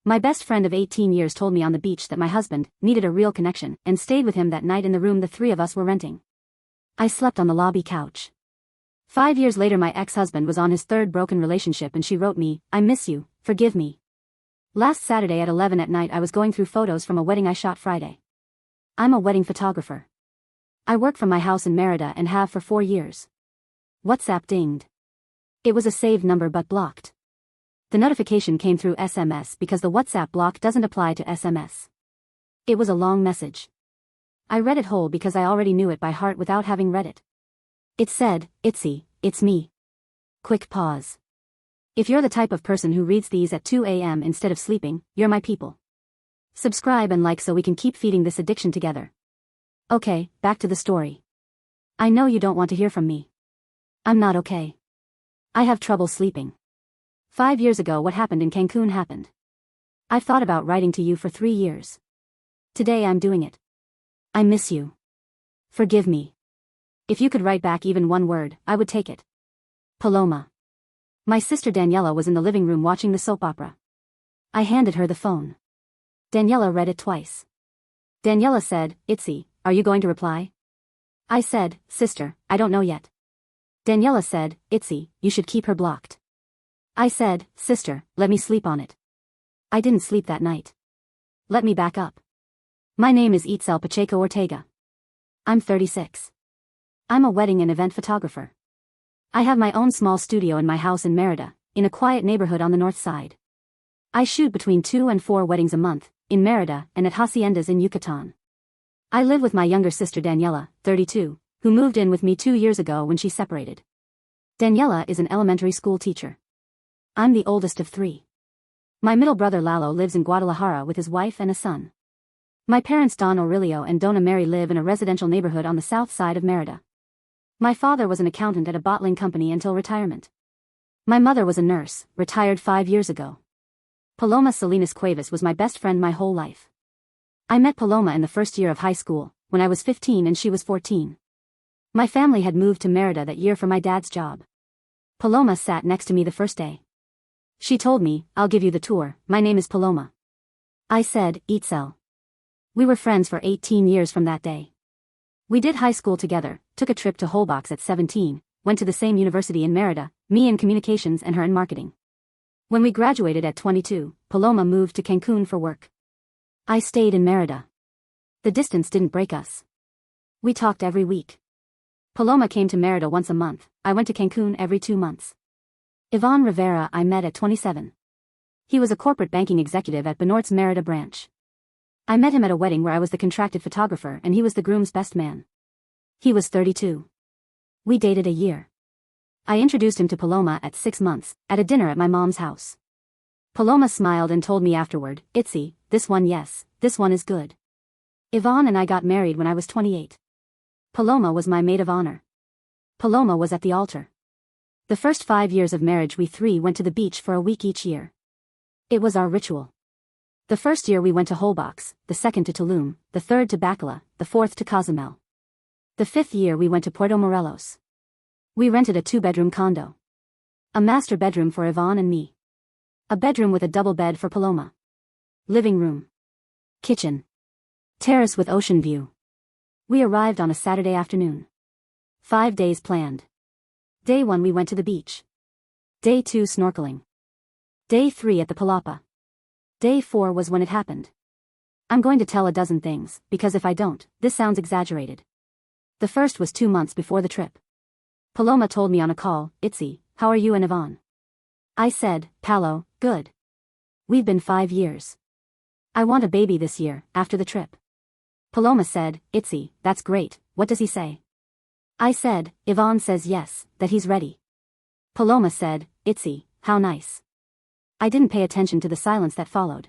My best friend of 18 years told me on the beach that my husband needed a real connection and stayed with him that night in the room the three of us were renting. I slept on the lobby couch. 5 years later my ex-husband was on his third broken relationship and she wrote me, "I miss you, forgive me." Last Saturday at 11 at night I was going through photos from a wedding I shot Friday. I'm a wedding photographer. I work from my house in Mérida and have for 4 years. WhatsApp dinged. It was a saved number but blocked. The notification came through SMS because the WhatsApp block doesn't apply to SMS. It was a long message. I read it whole because I already knew it by heart without having read it. It said, "Itzy, it's me." Quick pause. If you're the type of person who reads these at 2 a.m. instead of sleeping, you're my people. Subscribe and like so we can keep feeding this addiction together. Okay, back to the story. I know you don't want to hear from me. I'm not okay. I have trouble sleeping. 5 years ago what happened in Cancun happened. I've thought about writing to you for 3 years. Today I'm doing it. I miss you. Forgive me. If you could write back even one word, I would take it. Paloma. My sister Daniela was in the living room watching the soap opera. I handed her the phone. Daniela read it twice. Daniela said, "Itzy, are you going to reply?" I said, "Sister, I don't know yet." Daniela said, "Itzy, you should keep her blocked." I said, "Sister, let me sleep on it." I didn't sleep that night. Let me back up. My name is Itzel Pacheco Ortega. I'm 36. I'm a wedding and event photographer. I have my own small studio in my house in Mérida, in a quiet neighborhood on the north side. I shoot between 2 and 4 weddings a month, in Mérida and at haciendas in Yucatan. I live with my younger sister Daniela, 32, who moved in with me 2 years ago when she separated. Daniela is an elementary school teacher. I'm the oldest of 3. My middle brother Lalo lives in Guadalajara with his wife and a son. My parents Don Aurelio and Dona Mary live in a residential neighborhood on the south side of Mérida. My father was an accountant at a bottling company until retirement. My mother was a nurse, retired 5 years ago. Paloma Salinas Cuevas was my best friend my whole life. I met Paloma in the first year of high school, when I was 15 and she was 14. My family had moved to Mérida that year for my dad's job. Paloma sat next to me the first day. She told me, "I'll give you the tour, my name is Paloma." I said, "Itzel." We were friends for 18 years from that day. We did high school together, took a trip to Holbox at 17, went to the same university in Mérida, me in communications and her in marketing. When we graduated at 22, Paloma moved to Cancun for work. I stayed in Mérida. The distance didn't break us. We talked every week. Paloma came to Mérida once a month, I went to Cancun every 2 months. Iván Rivera I met at 27. He was a corporate banking executive at Banorte's Mérida branch. I met him at a wedding where I was the contracted photographer and he was the groom's best man. He was 32. We dated a year. I introduced him to Paloma at 6 months, at a dinner at my mom's house. Paloma smiled and told me afterward, "Itzy, this one yes, this one is good." Iván and I got married when I was 28. Paloma was my maid of honor. Paloma was at the altar. The first 5 years of marriage we 3 went to the beach for a week each year. It was our ritual. The first year we went to Holbox, the second to Tulum, the third to Bacala, the fourth to Cozumel. The 5th year we went to Puerto Morelos. We rented a 2-bedroom condo. A master bedroom for Iván and me. A bedroom with a double bed for Paloma. Living room. Kitchen. Terrace with ocean view. We arrived on a Saturday afternoon. 5 days planned. Day 1 we went to the beach. Day 2 snorkeling. Day 3 at the Palapa. Day 4 was when it happened. I'm going to tell a dozen things, because if I don't, this sounds exaggerated. The first was 2 months before the trip. Paloma told me on a call, "Itzy, how are you and Iván?" I said, "Palo, good. We've been 5 years. I want a baby this year, after the trip." Paloma said, "Itzy, that's great, what does he say?" I said, "Iván says yes, that he's ready." Paloma said, "Itzy, how nice." I didn't pay attention to the silence that followed.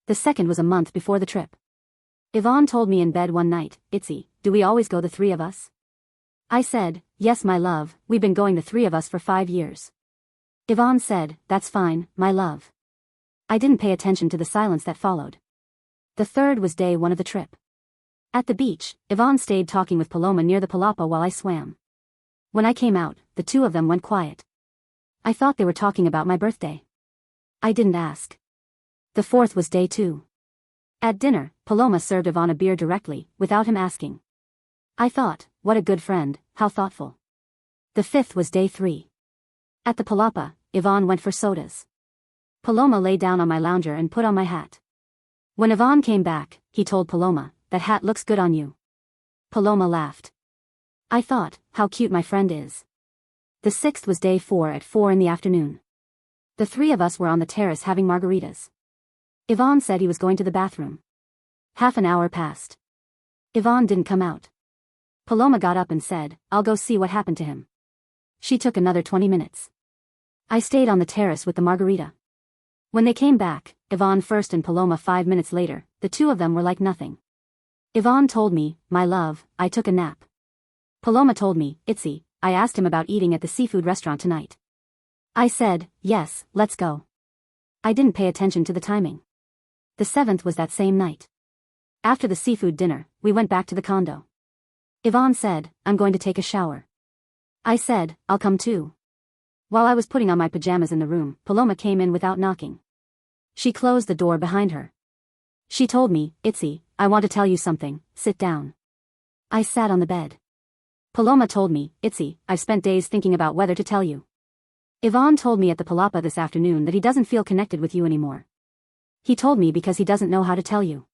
The second was a month before the trip. Iván told me in bed one night, "Itzy, do we always go the 3 of us?" I said, "Yes my love, we've been going the 3 of us for 5 years." Iván said, "That's fine, my love." I didn't pay attention to the silence that followed. The third was day 1 of the trip. At the beach, Iván stayed talking with Paloma near the Palapa while I swam. When I came out, the 2 of them went quiet. I thought they were talking about my birthday. I didn't ask. The fourth was day 2. At dinner, Paloma served Iván a beer directly, without him asking. I thought, what a good friend, how thoughtful. The fifth was day 3. At the Palapa, Iván went for sodas. Paloma lay down on my lounger and put on my hat. When Iván came back, he told Paloma, "That hat looks good on you." Paloma laughed. I thought, how cute my friend is. The sixth was day 4 at 4 in the afternoon. The three of us were on the terrace having margaritas. Iván said he was going to the bathroom. Half an hour passed. Iván didn't come out. Paloma got up and said, "I'll go see what happened to him." She took another 20 minutes. I stayed on the terrace with the margarita. When they came back, Iván first and Paloma 5 minutes later, the two of them were like nothing. Iván told me, "My love, I took a nap." Paloma told me, "Itzy, I asked him about eating at the seafood restaurant tonight." I said, "Yes, let's go." I didn't pay attention to the timing. The 7th was that same night. After the seafood dinner, we went back to the condo. Iván said, "I'm going to take a shower." I said, "I'll come too." While I was putting on my pajamas in the room, Paloma came in without knocking. She closed the door behind her. She told me, "Itzy, I want to tell you something, sit down." I sat on the bed. Paloma told me, "Itzy, I've spent days thinking about whether to tell you. Iván told me at the Palapa this afternoon that he doesn't feel connected with you anymore. He told me because he doesn't know how to tell you.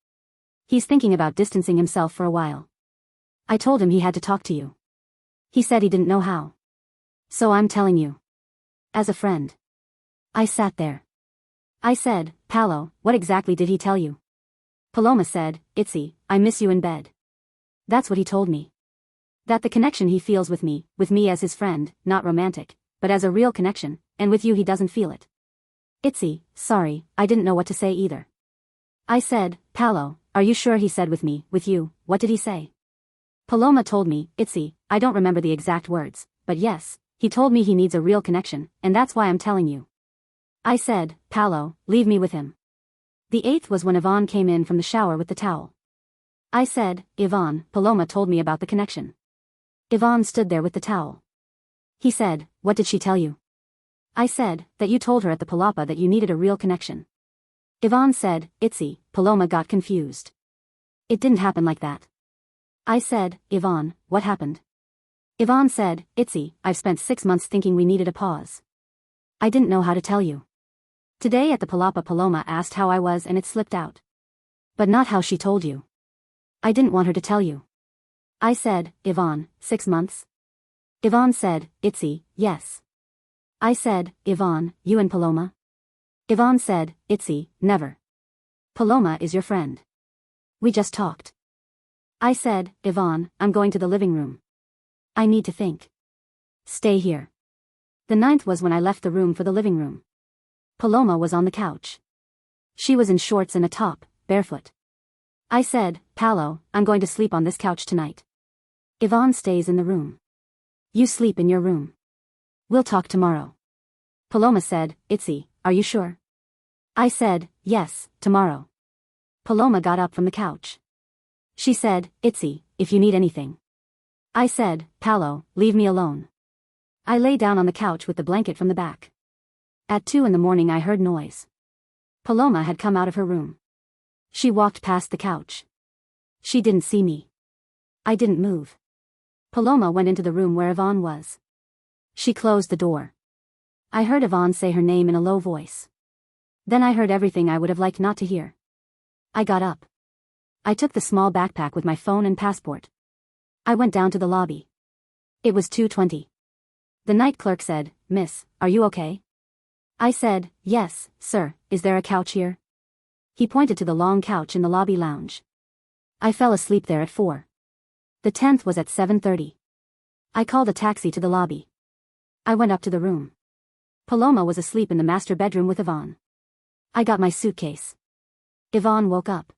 He's thinking about distancing himself for a while. I told him he had to talk to you. He said he didn't know how. So I'm telling you. As a friend." I sat there. I said, "Palo, what exactly did he tell you?" Paloma said, "Itzy, I miss you in bed." That's what he told me. That the connection he feels with me as his friend, not romantic, but as a real connection, and with you he doesn't feel it. Itzy, sorry, I didn't know what to say either. I said, "Palo, are you sure he said with you, what did he say?" Paloma told me, "Itzy, I don't remember the exact words, but yes, he told me he needs a real connection, and that's why I'm telling you." I said, "Palo, leave me with him." The 8th was when Iván came in from the shower with the towel. I said, "Iván, Paloma told me about the connection." Iván stood there with the towel. He said, "What did she tell you?" I said, "That you told her at the Palapa that you needed a real connection." Iván said, "Itzy." Paloma got confused. "It didn't happen like that." I said, "Iván, what happened?" Iván said, "Itzy, I've spent 6 months thinking we needed a pause. I didn't know how to tell you. Today at the Palapa Paloma asked how I was and it slipped out. But not how she told you. I didn't want her to tell you." I said, "Iván, 6 months?" Iván said, "Itzy, yes." I said, "Iván, you and Paloma?" Iván said, "Itzy, never. Paloma is your friend. We just talked." I said, "Iván, I'm going to the living room. I need to think. Stay here." The 9th was when I left the room for the living room. Paloma was on the couch. She was in shorts and a top, barefoot. I said, "Palo, I'm going to sleep on this couch tonight. Iván stays in the room. You sleep in your room. We'll talk tomorrow." Paloma said, "Itzy, are you sure?" I said, "Yes, tomorrow." Paloma got up from the couch. She said, "Itzy, if you need anything." I said, "Palo, leave me alone." I lay down on the couch with the blanket from the back. At 2 in the morning I heard noise. Paloma had come out of her room. She walked past the couch. She didn't see me. I didn't move. Paloma went into the room where Iván was. She closed the door. I heard Iván say her name in a low voice. Then I heard everything I would have liked not to hear. I got up. I took the small backpack with my phone and passport. I went down to the lobby. It was 2:20. The night clerk said, "Miss, are you okay?" I said, "Yes, sir, is there a couch here?" He pointed to the long couch in the lobby lounge. I fell asleep there at 4. The 10th was at 7:30. I called a taxi to the lobby. I went up to the room. Paloma was asleep in the master bedroom with Iván. I got my suitcase. Iván woke up.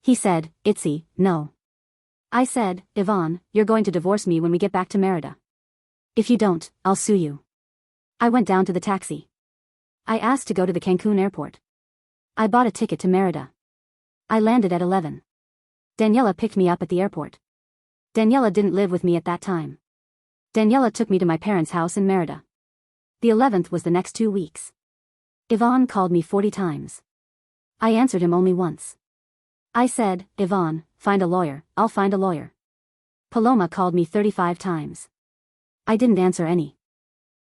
He said, "Itzy, no." I said, "Iván, you're going to divorce me when we get back to Mérida. If you don't, I'll sue you." I went down to the taxi. I asked to go to the Cancun airport. I bought a ticket to Mérida. I landed at 11. Daniela picked me up at the airport. Daniela didn't live with me at that time. Daniela took me to my parents' house in Mérida. The 11th was the next 2 weeks. Iván called me 40 times. I answered him only once. I said, Iván, find a lawyer, I'll find a lawyer. Paloma called me 35 times. I didn't answer any.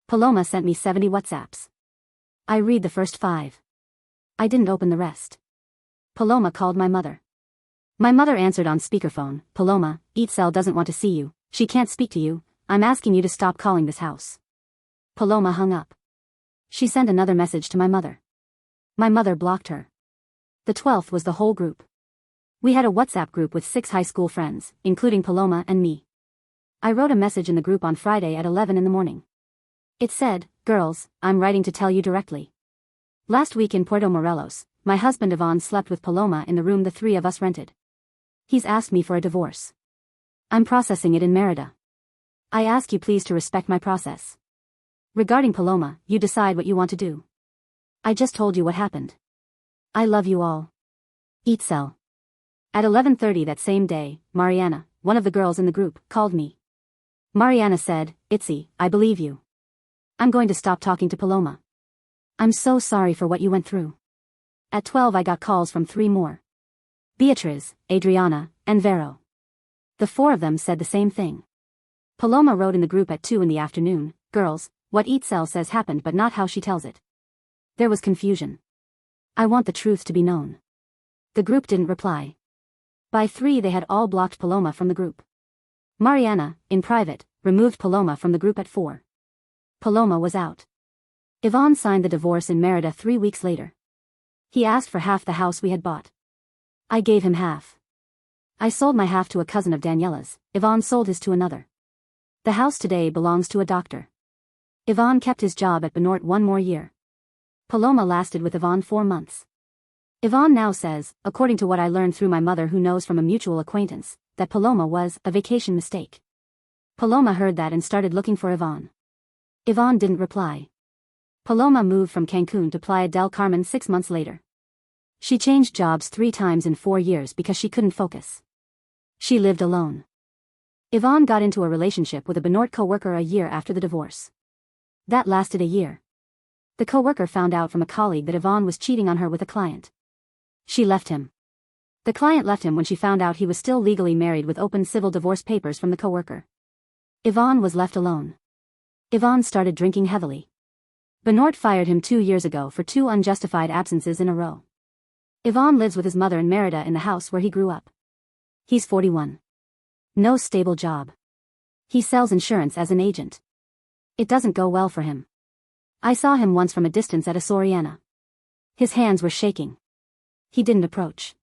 Paloma sent me 70 WhatsApps. I read the first 5. I didn't open the rest. Paloma called my mother. My mother answered on speakerphone, Paloma, Itzel doesn't want to see you, she can't speak to you, I'm asking you to stop calling this house. Paloma hung up. She sent another message to my mother. My mother blocked her. The 12th was the whole group. We had a WhatsApp group with 6 high school friends, including Paloma and me. I wrote a message in the group on Friday at 11 in the morning. It said, girls, I'm writing to tell you directly. Last week in Puerto Morelos, my husband Iván slept with Paloma in the room the 3 of us rented. He's asked me for a divorce. I'm processing it in Mérida. I ask you please to respect my process. Regarding Paloma, you decide what you want to do. I just told you what happened. I love you all. Itzel. At 11:30 that same day, Mariana, one of the girls in the group, called me. Mariana said, Itzy, I believe you. I'm going to stop talking to Paloma. I'm so sorry for what you went through. At 12 I got calls from 3 more. Beatriz, Adriana, and Vero. The 4 of them said the same thing. Paloma wrote in the group at 2 in the afternoon, girls, what Itzel says happened but not how she tells it. There was confusion. I want the truth to be known. The group didn't reply. By 3 they had all blocked Paloma from the group. Mariana, in private, removed Paloma from the group at 4. Paloma was out. Iván signed the divorce in Mérida 3 weeks later. He asked for half the house we had bought. I gave him half. I sold my half to a cousin of Daniela's, Iván sold his to another. The house today belongs to a doctor. Iván kept his job at Banorte 1 more year. Paloma lasted with Iván 4 months. Iván now says, according to what I learned through my mother who knows from a mutual acquaintance, that Paloma was a vacation mistake. Paloma heard that and started looking for Iván. Iván didn't reply. Paloma moved from Cancun to Playa del Carmen 6 months later. She changed jobs 3 times in 4 years because she couldn't focus. She lived alone. Iván got into a relationship with a Banorte co-worker a year after the divorce. That lasted a year. The co-worker found out from a colleague that Iván was cheating on her with a client. She left him. The client left him when she found out he was still legally married with open civil divorce papers from the co-worker. Iván was left alone. Iván started drinking heavily. Banorte fired him 2 years ago for 2 unjustified absences in a row. Iván lives with his mother in Mérida in the house where he grew up. He's 41. No stable job. He sells insurance as an agent. It doesn't go well for him. I saw him once from a distance at a Soriana. His hands were shaking. He didn't approach.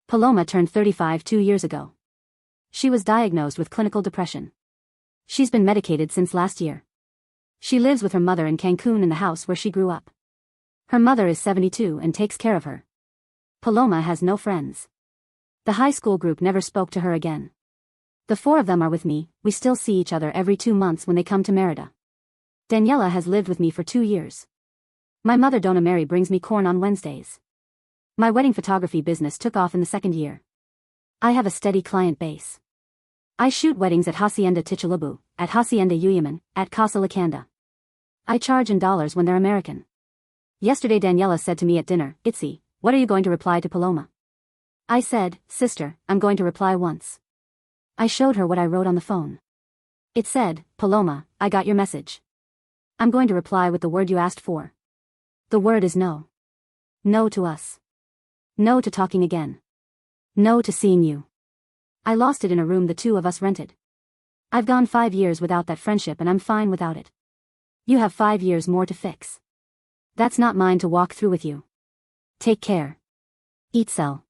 Paloma turned 35 2 years ago. She was diagnosed with clinical depression. She's been medicated since last year. She lives with her mother in Cancun in the house where she grew up. Her mother is 72 and takes care of her. Paloma has no friends. The high school group never spoke to her again. The 4 of them are with me, we still see each other every 2 months when they come to Mérida. Daniela has lived with me for 2 years. My mother Donna Mary brings me corn on Wednesdays. My wedding photography business took off in the 2nd year. I have a steady client base. I shoot weddings at Hacienda Tichalabu, at Hacienda Uyaman, at Casa Lacanda. I charge in dollars when they're American. Yesterday Daniela said to me at dinner, Itzy, what are you going to reply to Paloma? I said, sister, I'm going to reply once. I showed her what I wrote on the phone. It said, Paloma, I got your message. I'm going to reply with the word you asked for. The word is no. No to us. No to talking again. No to seeing you. I lost it in a room the 2 of us rented. I've gone 5 years without that friendship and I'm fine without it. You have 5 years more to fix. That's not mine to walk through with you. Take care. Itzel.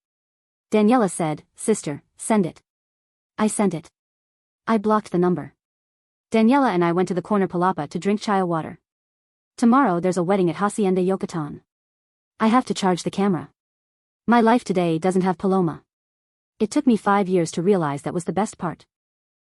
Daniela said, sister, send it. I sent it. I blocked the number. Daniela and I went to the corner Palapa to drink chaya water. Tomorrow there's a wedding at Hacienda Yucatan. I have to charge the camera. My life today doesn't have Paloma. It took me 5 years to realize that was the best part.